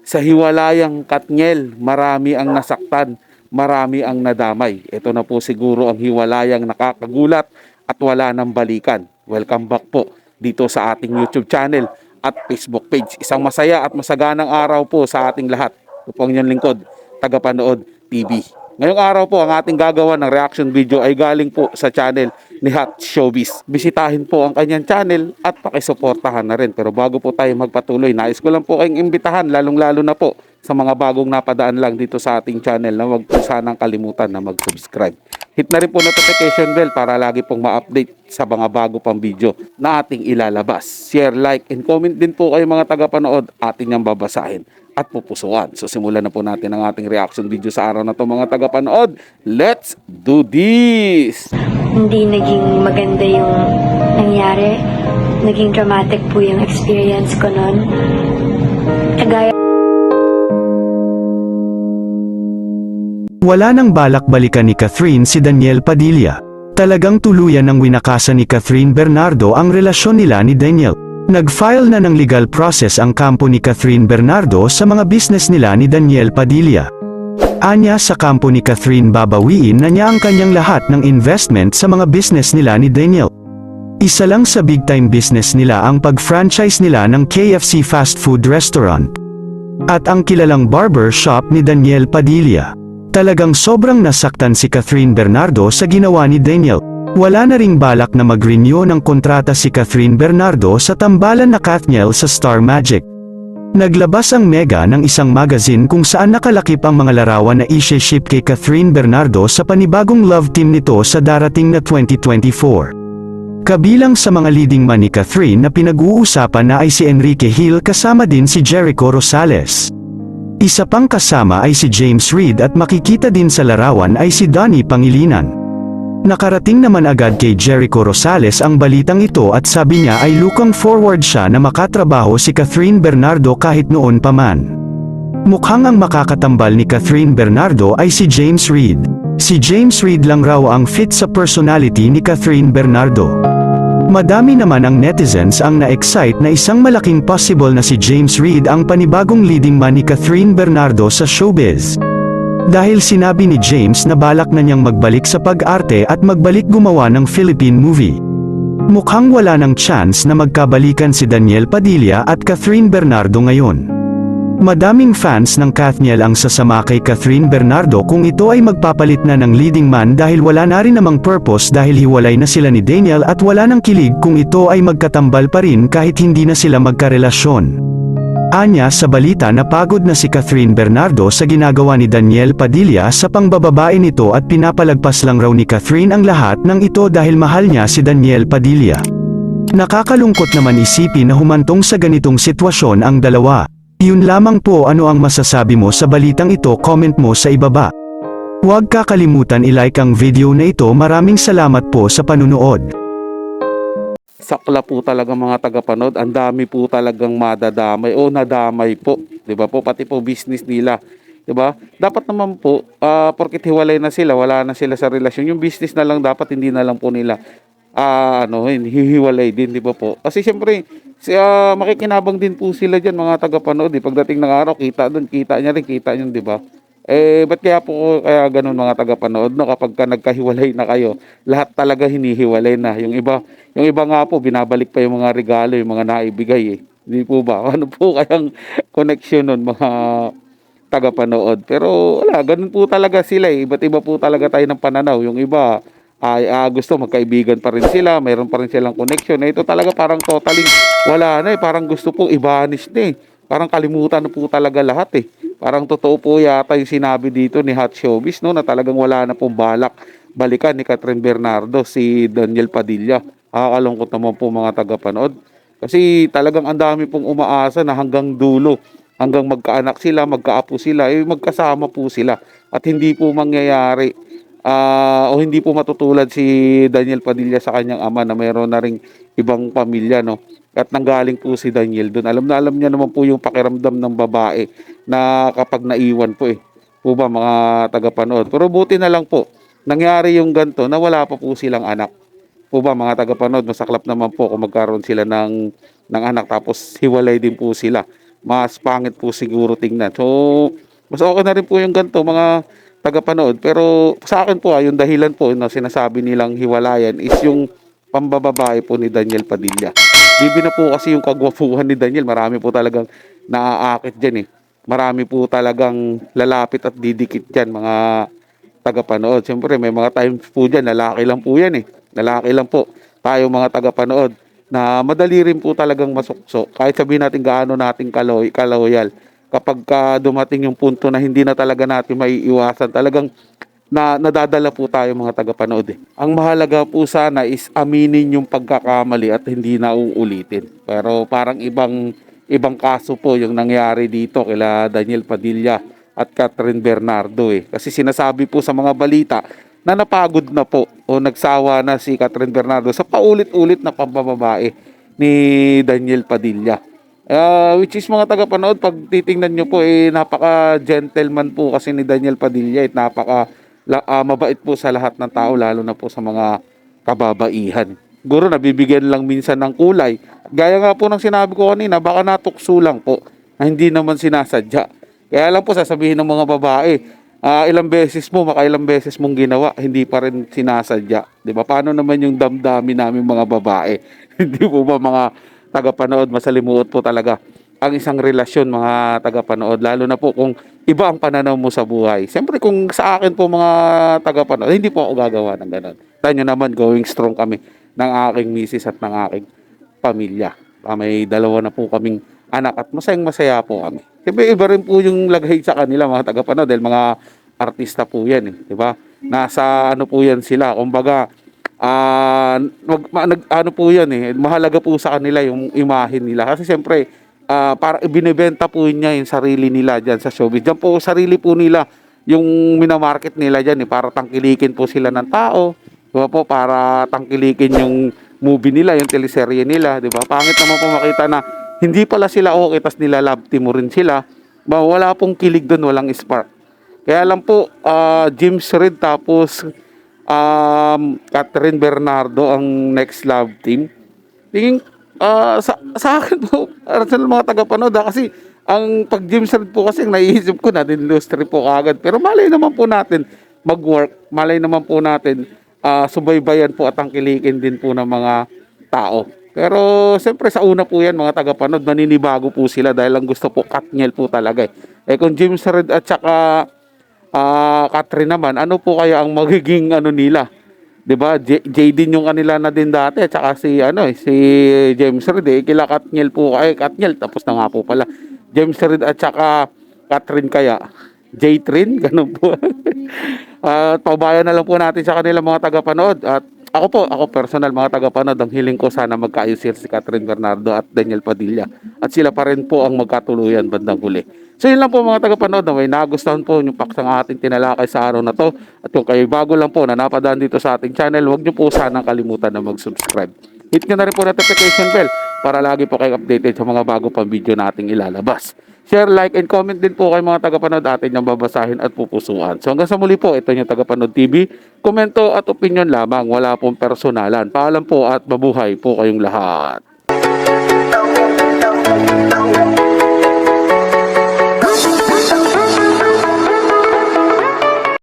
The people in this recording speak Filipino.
Sa hiwalayang Katniel, marami ang nasaktan, marami ang nadamay. Ito na po siguro ang hiwalayang nakakagulat at wala nang balikan. Welcome back po dito sa ating YouTube channel at Facebook page. Isang masaya at masaganang araw po sa ating lahat. Ito po ang inyong lingkod, Tagapanood TV. Ngayong araw po, ang ating gagawa ng reaction video ay galing po sa channel ni Hot Showbiz. Bisitahin po ang kanyang channel at pakisuportahan na rin. Pero bago po tayo magpatuloy, nais ko lang po kayong imbitahan, lalong-lalo na po sa mga bagong napadaan lang dito sa ating channel na huwag po sanang kalimutan na mag-subscribe. Hit na rin po notification bell para lagi pong ma-update sa mga bago pang video na ating ilalabas. Share, like, and comment din po kayo mga tagapanood, ating niyang babasahin at pupusuan. So simulan na po natin ang ating reaction video sa araw na to mga tagapanood. Let's do this! Hindi naging maganda yung nangyari. Naging dramatic po yung experience ko noon. Kagaya Wala nang balak balikan ni Catherine si Daniel Padilla. Talagang tuluyan ng winakasan ni Catherine Bernardo ang relasyon nila ni Daniel. Nag-file na ng legal process ang kampo ni Catherine Bernardo sa mga business nila ni Daniel Padilla. Anya sa kampo ni Catherine babawiin na niya ang kanyang lahat ng investment sa mga business nila ni Daniel. Isa lang sa big-time business nila ang pag-franchise nila ng KFC fast food restaurant. At ang kilalang barber shop ni Daniel Padilla. Talagang sobrang nasaktan si Catherine Bernardo sa ginawa ni Daniel. Wala na ring balak na mag-renew ng kontrata si Catherine Bernardo sa tambalan na Katniel sa Star Magic. Naglabas ang Mega ng isang magazine kung saan nakalakip ang mga larawan na i-ship kay Catherine Bernardo sa panibagong love team nito sa darating na 2024. Kabilang sa mga leading man ni Catherine na pinag-uusapan na ay si Enrique Hill kasama din si Jericho Rosales. Isa pang kasama ay si James Reid at makikita din sa larawan ay si Donnie Pangilinan. Nakarating naman agad kay Jericho Rosales ang balitang ito at sabi niya ay looking forward siya na makatrabaho si Catherine Bernardo kahit noon pa man. Mukhang ang makakatambal ni Catherine Bernardo ay si James Reid. Si James Reid lang raw ang fit sa personality ni Catherine Bernardo. Madami naman ang netizens ang na-excite na isang malaking possible na si James Reid ang panibagong leading man ni Catherine Bernardo sa showbiz. Dahil sinabi ni James na balak na niyang magbalik sa pag-arte at magbalik gumawa ng Philippine movie. Mukhang wala ng chance na magkabalikan si Daniel Padilla at Catherine Bernardo ngayon. Madaming fans ng Katniel ang sasama kay Catherine Bernardo kung ito ay magpapalit na ng leading man dahil wala na rin namang purpose dahil hiwalay na sila ni Daniel at wala nang kilig kung ito ay magkatambal pa rin kahit hindi na sila magkarelasyon. Anya sa balita na pagod na si Catherine Bernardo sa ginagawa ni Daniel Padilla sa pangbababae nito at pinapalagpas lang raw ni Catherine ang lahat ng ito dahil mahal niya si Daniel Padilla. Nakakalungkot naman isipin na humantong sa ganitong sitwasyon ang dalawa. Yun lamang po, ano ang masasabi mo sa balitang ito, comment mo sa ibaba. Huwag kakalimutan i-like ang video na ito. Maraming salamat po sa panunood. Sakla po talaga mga tagapanood, ang dami po talagang madadamay o nadamay po, 'di ba po, pati po business nila, 'di ba? Dapat naman po porket hiwalay na sila, wala na sila sa relasyon, yung business na lang dapat, hindi na lang po nila hihiwalay din, 'di ba po? Kasi siyempre makikinabang din po sila diyan mga tagapanood, pagdating ng araw kita doon, kita niya rin, kita niyo, 'di ba? Ba't kaya po kaya ganun mga tagapanood, no? Kapag ka nagkahiwalay na kayo, lahat talaga hinihiwalay na. Yung iba nga po, binabalik pa yung mga regalo, yung mga naibigay, eh. Hindi po ba? Ano po kayang connection nun mga tagapanood? Pero wala, ganun po talaga sila, eh. Iba't iba po talaga tayo ng pananaw. Yung iba ay gusto magkaibigan pa rin sila, mayroon pa rin silang connection. Ito talaga parang totally wala na, eh. Parang gusto pong i-vanish na, eh. Parang kalimutan na po talaga lahat, eh. Parang totoo po yata yung sinabi dito ni Hot Showbiz, no, na talagang wala na pong balak balikan ni Catherine Bernardo si Daniel Padilla. Nakakalungkot naman po mga tagapanood. Kasi talagang ang dami pong umaasa na hanggang dulo, hanggang magkaanak sila, magkaapo sila, magkasama po sila. At hindi po mangyayari o hindi po matutulad si Daniel Padilla sa kanyang ama na mayroon na ring ibang pamilya, no. At nanggaling po si Daniel doon. Alam na alam niya naman po yung pakiramdam ng babae na kapag naiwan po, po ba mga tagapanood. Pero buti na lang po, nangyari yung ganito na wala pa po silang anak. Po ba mga tagapanood, masaklap naman po kung magkaroon sila ng anak tapos hiwalay din po sila. mas pangit po siguro tingnan. So, mas okay na rin po yung ganito mga tagapanood. Pero sa akin po, yung dahilan po na sinasabi nilang hiwalayan is yung pambababae po ni Daniel Padilla. Bibi na po kasi yung kagwapuhan ni Daniel. Marami po talagang naaakit dyan eh. Marami po talagang lalapit at didikit dyan mga tagapanood. Siyempre may mga times po dyan, lalaki lang po yan eh. Lalaki lang po tayo mga tagapanood na madali rin po talagang masukso. Kahit sabihin natin gaano natin kaloyal. Kapag dumating yung punto na hindi na talaga natin maiiwasan, talagang nadadala po tayo mga tagapanood eh. Ang mahalaga po sana is aminin yung pagkakamali at hindi na uulitin. Pero parang ibang kaso po yung nangyari dito kila Daniel Padilla at Catherine Bernardo eh. Kasi sinasabi po sa mga balita na napagod na po o nagsawa na si Catherine Bernardo sa paulit-ulit na pambababae ni Daniel Padilla. Which is mga tagapanood, pag titingnan nyo po, napaka-gentleman po kasi ni Daniel Padilla. Mabait po sa lahat ng tao, lalo na po sa mga kababaihan. Siguro nabibigyan lang minsan ng kulay. Gaya nga po ng sinabi ko kanina, baka natukso lang po na hindi naman sinasadya. Kaya lang po sasabihin ng mga babae, ilang beses mo, makailang beses mong ginawa, hindi pa rin sinasadya. Di ba? Paano naman yung damdamin namin mga babae? Hindi po ba mga tagapanood, masalimuot po talaga ang isang relasyon mga tagapanood, lalo na po kung iba ang pananaw mo sa buhay. Siyempre kung sa akin po mga tagapanood, hindi po ako gagawa ng ganun. Tayo naman, going strong kami ng aking misis at ng aking pamilya. May dalawa na po kaming anak at masayang-masaya po kami. Siyempre iba rin po yung lagay sa kanila mga tagapanood dahil mga artista po yan eh, di ba? Nasa ano po yan sila, kumbaga ano po yan eh, mahalaga po sa kanila yung imahe nila. Kasi siyempre, para ibinebenta po niya yung sarili nila dyan sa showbiz. Dyan po, sarili po nila yung minamarket nila dyan eh, para tangkilikin po sila ng tao. Diba po, para tangkilikin yung movie nila, yung teleserye nila. Diba? Pangit naman po makita na hindi pala sila okay, tas nilalove team mo rin sila. Wala pong kilig doon, walang spark. Kaya lang po, James Reid tapos Catherine Bernardo ang next love team. Tingin sa akin po, sa mga tagapanood kasi ang pag James Reid po kasi naiisip ko na industry po kagad. Pero malay naman po natin mag-work, malay naman po natin subaybayan po at tangkilikin din po ng mga tao. Pero siyempre sa una po yan mga tagapanood, naninibago po sila dahil ang gusto po Katniel po talaga eh. Kung James Reid at saka Catherine naman, ano po kaya ang magiging ano nila? 'Di ba? Jaden yung kanila na din dati at saka si James Reid kila Katniel po Katniel tapos na nga po pala. James Reid at saka Catherine kaya J-Trin, ganun po. Pabayan na lang po natin sa kanila mga tagapanood at ako personal mga tagapanood, ang hiling ko sana magkaayos sila si Catherine Bernardo at Daniel Padilla at sila pa rin po ang magkatuluyan bandang huli. So yun lang po mga tagapanood, na may nagustuhan po yung paksang ating tinalakay sa araw na to. At kung kayo bago lang po na napadaan dito sa ating channel, huwag nyo po sanang kalimutan na mag-subscribe. Hit nyo na rin po notification bell para lagi po kayo updated sa mga bago pang video nating ilalabas. Share, like, and comment din po kayo mga tagapanood, atin yung babasahin at pupusuan. So hanggang sa muli po, ito yung Tagapanood TV. Komento at opinion lamang, wala pong personalan. Paalam po at mabuhay po kayong lahat.